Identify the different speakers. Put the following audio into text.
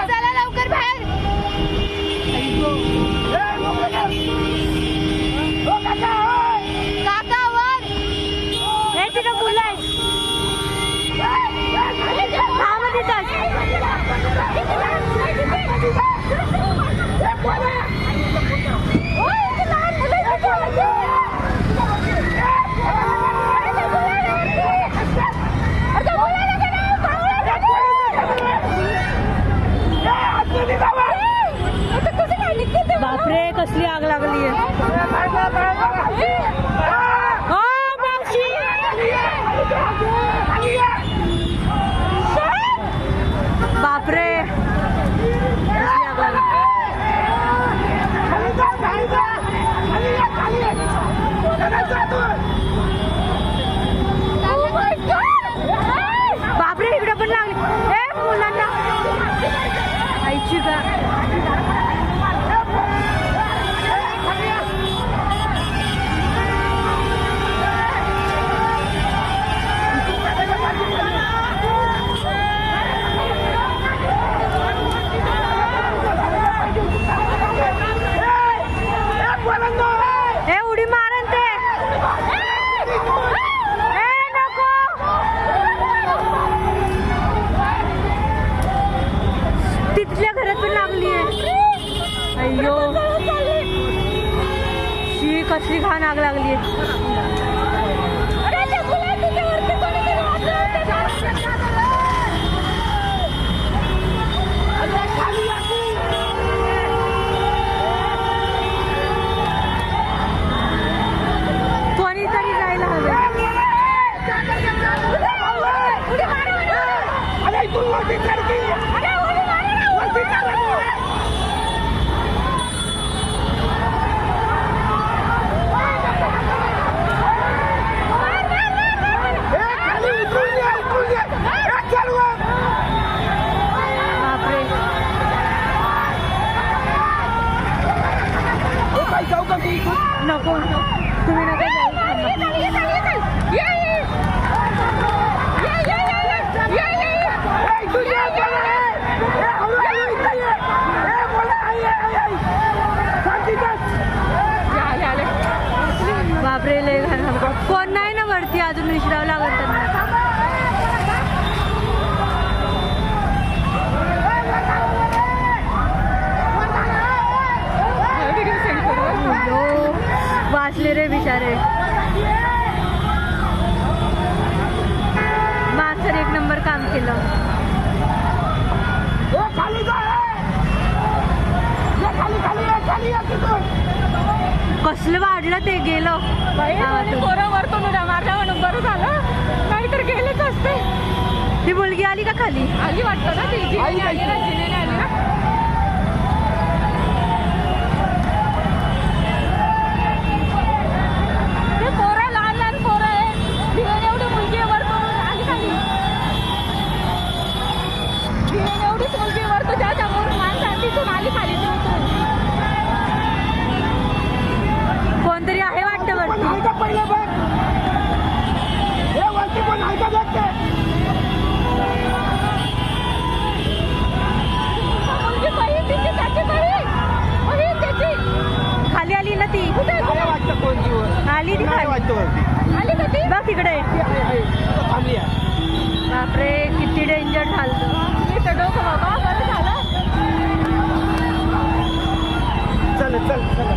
Speaker 1: चला लवकर बाहेर. काका वर हे तिथं मुलं आहेत. बापरे कसली आग लागली आहे. बापरे बापरे इकडे पण लागली. मुलांना आईची का उडी मारन ते. नको तिथल्या घरात पण लागली आहे. अय्यो शी कसली घाण आग लागली आहे. कोणीतरी जायला हवे. नको तुम्ही नका बापरे लय घाण. कोण नाही ना वरती अजून विश्राव लागत त्यांना. वाचले रे बिचारे. मास्तर एक नंबर काम केलं. कसलं वाढलं ते गेलं.
Speaker 2: पोरं वरतून उड्या मारल्या म्हणून बरं झालं, नाहीतर गेलेच असते.
Speaker 1: ती मुलगी आली का खाली?
Speaker 2: आली वाटतं ना ती आली ना, जिनेने आली ना. ते पोरं लहान लहान पोरं आहे. जिनेने एवढी मुलगी वरतून आली खाली. जिनेने एवढीच मुलगी वरतून त्याच्यावर माणसं तिथून आली खाली.
Speaker 1: कोणतरी आहे वाटतं वरती.
Speaker 3: पहिले बघ हे वरती पण आहे का बघते.
Speaker 1: खाली आली ना ती. आली ती खाली. बघ तिकडे. बापरे किती डेंजर झालं.
Speaker 2: डोकं बाबा बरं झालं.
Speaker 3: चल चल चल.